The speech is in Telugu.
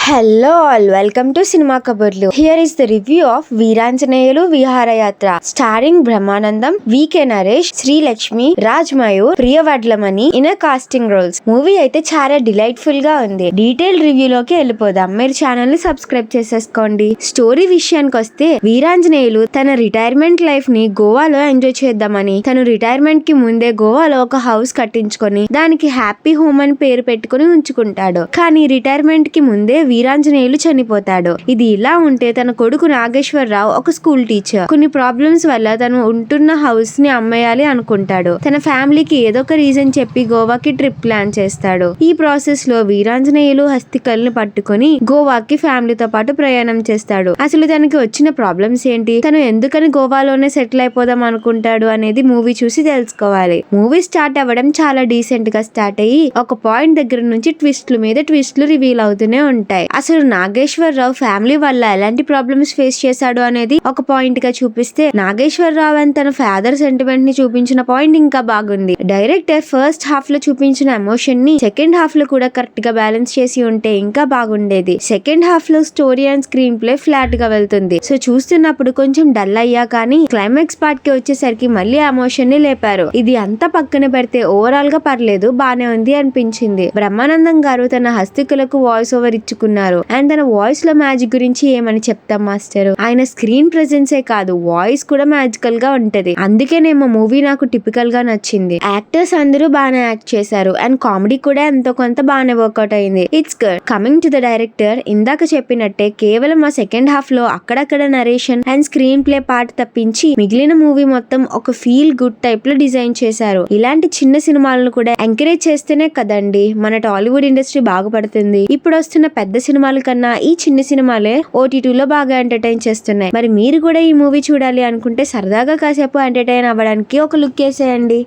Hello all, welcome to cinema కబుర్లు. Here is the review of Veeranjaneyulu Viharayatra starring Brahmanandam, VK Naresh, Srilakshmi, Raj Mayur, Priya Vadlamani in casting roles. Movie అయితే చాలా డిలైట్ఫుల్ గా ఉంది. డీటెయిల్ రివ్యూలోకి వెళ్ళిపోదాం. మీరు ఛానల్ ని సబ్స్క్రైబ్ చేసేసుకోండి. స్టోరీ విషయానికి వస్తే, వీరాంజనేయులు తన రిటైర్మెంట్ లైఫ్ ని గోవాలో ఎంజాయ్ చేద్దామని తను రిటైర్మెంట్ కి ముందే గోవాలో ఒక హౌస్ కట్టించుకొని దానికి హ్యాపీ హోమ్ అని పేరు పెట్టుకుని ఉంచుకుంటాడు. కానీ రిటైర్మెంట్ కి ముందే వీరాంజనేయులు చనిపోతాడు. ఇది ఇలా ఉంటే తన కొడుకు నాగేశ్వరరావు ఒక స్కూల్ టీచర్. కొన్ని ప్రాబ్లమ్స్ వల్ల తను ఉంటున్న హౌస్ ని అమ్మేయాలి అనుకుంటాడు. తన ఫ్యామిలీకి ఏదో ఒక రీజన్ చెప్పి గోవాకి ట్రిప్ ప్లాన్ చేస్తాడు. ఈ ప్రాసెస్ లో వీరాంజనేయులు హస్తికల్ని పట్టుకుని గోవాకి ఫ్యామిలీతో పాటు ప్రయాణం చేస్తాడు. అసలు తనకి వచ్చిన ప్రాబ్లమ్స్ ఏంటి, తను ఎందుకని గోవాలోనే సెటిల్ అయిపోదాం అనుకుంటాడు అనేది మూవీ చూసి తెలుసుకోవాలి. మూవీ స్టార్ట్ అవ్వడం చాలా డీసెంట్ గా స్టార్ట్ అయ్యి ఒక పాయింట్ దగ్గర నుంచి ట్విస్ట్లు మీద ట్విస్ట్లు రివీల్ అవుతూనే ఉంటాయి. అసలు నాగేశ్వరరావు ఫ్యామిలీ వల్ల ఎలాంటి ప్రాబ్లమ్స్ ఫేస్ చేశాడు అనేది ఒక పాయింట్ గా చూపిస్తే, నాగేశ్వరరావు అని తన ఫాదర్ సెంటిమెంట్ ని చూపించిన పాయింట్ ఇంకా బాగుంది. డైరెక్టర్ ఫస్ట్ హాఫ్ లో చూపించిన ఎమోషన్ ని సెకండ్ హాఫ్ లో కూడా కరెక్ట్ గా బ్యాలెన్స్ చేసి ఉంటే ఇంకా బాగుండేది. సెకండ్ హాఫ్ లో story and screen play flat గా వెళ్తుంది. సో చూస్తున్నప్పుడు కొంచెం డల్ అయ్యా, కానీ క్లైమాక్స్ పార్ట్ కి వచ్చేసరికి మళ్ళీ ఎమోషన్ ని లేపారు. ఇది అంతా పక్కన పెడితే ఓవరాల్ గా పర్లేదు, బానే ఉంది అనిపించింది. బ్రహ్మానందం గారు తన హస్తికులకు వాయిస్ ఓవర్ ఇచ్చుకున్నారు. అండ్ తన వాయిస్ లో మ్యాజిక్ గురించి ఏమని చెప్తాం మాస్టర్. ఆయన స్క్రీన్ ప్రెజెన్సే కాదు, వాయిస్ కూడా మ్యాజికల్ గా ఉంటది. అందుకేనేమో మూవీ నాకు టిపికల్ గా నచ్చింది. యాక్టర్స్ అందరూ బాగానే యాక్ట్ చేశారు అండ్ కామెడీ కూడా ఎంతో కొంత బాగానే వర్కౌట్ అయింది. It's good. Coming to the director, ఇందాక చెప్పినట్టే కేవలం ఆ సెకండ్ హాఫ్ లో అక్కడక్కడ narration and screen play part తప్పించి మిగిలిన మూవీ మొత్తం ఒక ఫీల్ గుడ్ టైప్ లో డిజైన్ చేశారు. ఇలాంటి చిన్న సినిమాలను కూడా ఎంకరేజ్ చేస్తేనే కదండి మన టాలీవుడ్ ఇండస్ట్రీ బాగుపడుతుంది. ఇప్పుడు వస్తున్న పెద్ద సినిమాల కన్నా ఈ చిన్న సినిమాలే ఓటీటీలో బాగా ఎంటర్టైన్ చేస్తున్నాయి. మరి మీరు కూడా ఈ మూవీ చూడాలి అనుకుంటే సరదాగా కాసేపు ఎంటర్టైన్ అవ్వడానికి ఒక లుక్ వేసేయండి.